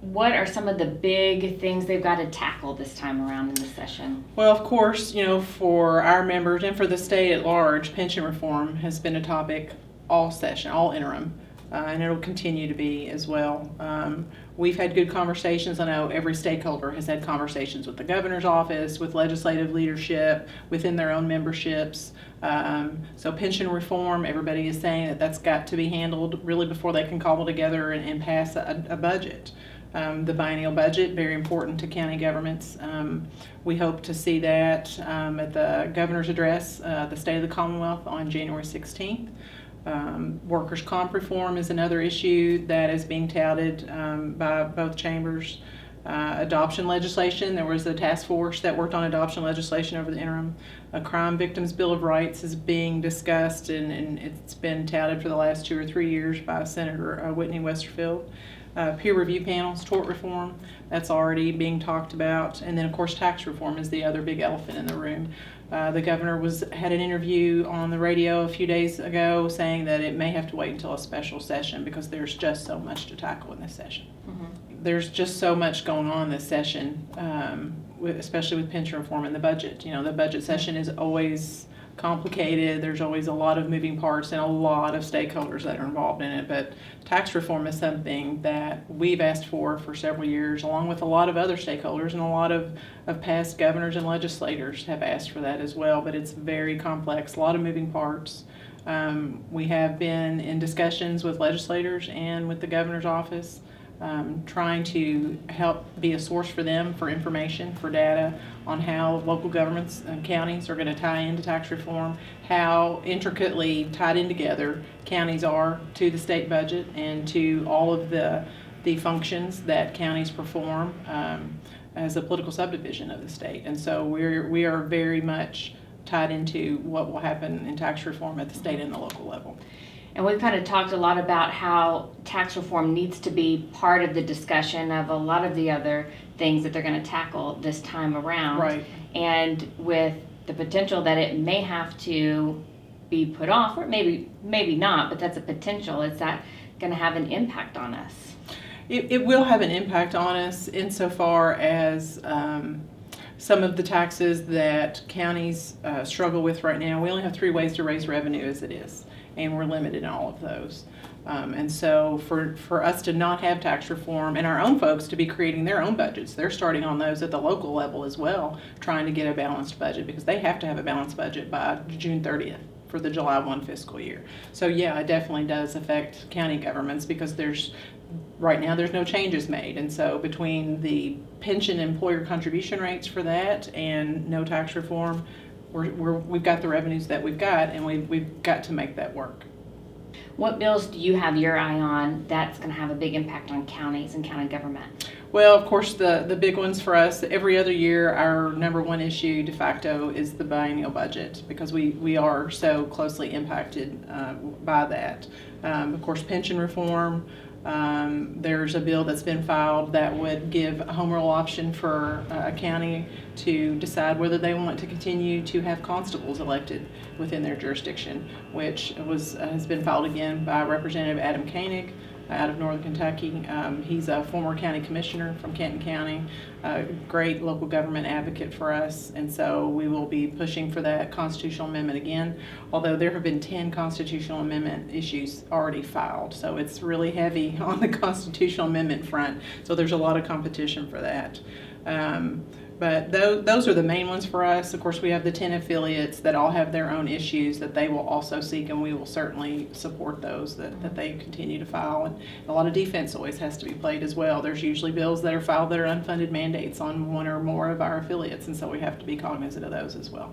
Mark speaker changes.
Speaker 1: what are some of the big things they've got to tackle this time around in the session?
Speaker 2: Well, of course, for our members and for the state at large, pension reform has been a topic all session, all interim, and it'll continue to be as well. We've had good conversations. I know every stakeholder has had conversations with the governor's office, with legislative leadership, within their own memberships. So pension reform, everybody is saying that that's got to be handled really before they can cobble together and pass a budget. The biennial budget, very important to county governments. We hope to see that at the governor's address, the State of the Commonwealth, on January 16th. Workers' comp reform is another issue that is being touted by both chambers. Adoption legislation, there was a task force that worked on adoption legislation over the interim. A crime victims bill of rights is being discussed, and it's been touted for the last 2 or 3 years by Senator Whitney Westerfield. Peer review panels, tort reform, that's already being talked about. And then, of course, tax reform is the other big elephant in the room. The governor had an interview on the radio a few days ago saying that it may have to wait until a special session because there's just so much to tackle in this session. Mm-hmm. There's just so much going on this session, especially with pension reform and the budget. The budget session is always complicated. There's always a lot of moving parts and a lot of stakeholders that are involved in it. But tax reform is something that we've asked for several years, along with a lot of other stakeholders, and a lot of past governors and legislators have asked for that as well. But it's very complex, a lot of moving parts. We have been in discussions with legislators and with the governor's office, trying to help be a source for them for information, for data on how local governments and counties are going to tie into tax reform, how intricately tied in together counties are to the state budget and to all of the functions that counties perform as a political subdivision of the state. And so we are very much tied into what will happen in tax reform at the state and the local level.
Speaker 1: And we've kind of talked a lot about how tax reform needs to be part of the discussion of a lot of the other things that they're going to tackle this time around.
Speaker 2: Right.
Speaker 1: And with the potential that it may have to be put off, or maybe not, but that's a potential. Is that going to have an impact on us?
Speaker 2: It will have an impact on us insofar as some of the taxes that counties struggle with right now. We only have 3 ways to raise revenue as it is, and we're limited in all of those. And so for us to not have tax reform and our own folks to be creating their own budgets, they're starting on those at the local level as well, trying to get a balanced budget because they have to have a balanced budget by June 30th for the July 1 fiscal year. So yeah, it definitely does affect county governments because right now there's no changes made. And so between the pension employer contribution rates for that and no tax reform, we've got the revenues that we've got, and we've got to make that work.
Speaker 1: What bills do you have your eye on that's going to have a big impact on counties and county government?
Speaker 2: Well, of course, the big ones for us, every other year, our number one issue de facto is the biennial budget because we are so closely impacted by that. Of course, pension reform. There's a bill that's been filed that would give a home rule option for a county to decide whether they want to continue to have constables elected within their jurisdiction, which has been filed again by Representative Adam Koenig out of Northern Kentucky. He's a former county commissioner from Kenton County, a great local government advocate for us, and so we will be pushing for that constitutional amendment again, although there have been 10 constitutional amendment issues already filed, so it's really heavy on the constitutional amendment front, so there's a lot of competition for that. But those are the main ones for us. Of course, we have the 10 affiliates that all have their own issues that they will also seek, and we will certainly support those that they continue to file. And a lot of defense always has to be played as well. There's usually bills that are filed that are unfunded mandates on one or more of our affiliates, and so we have to be cognizant of those as well.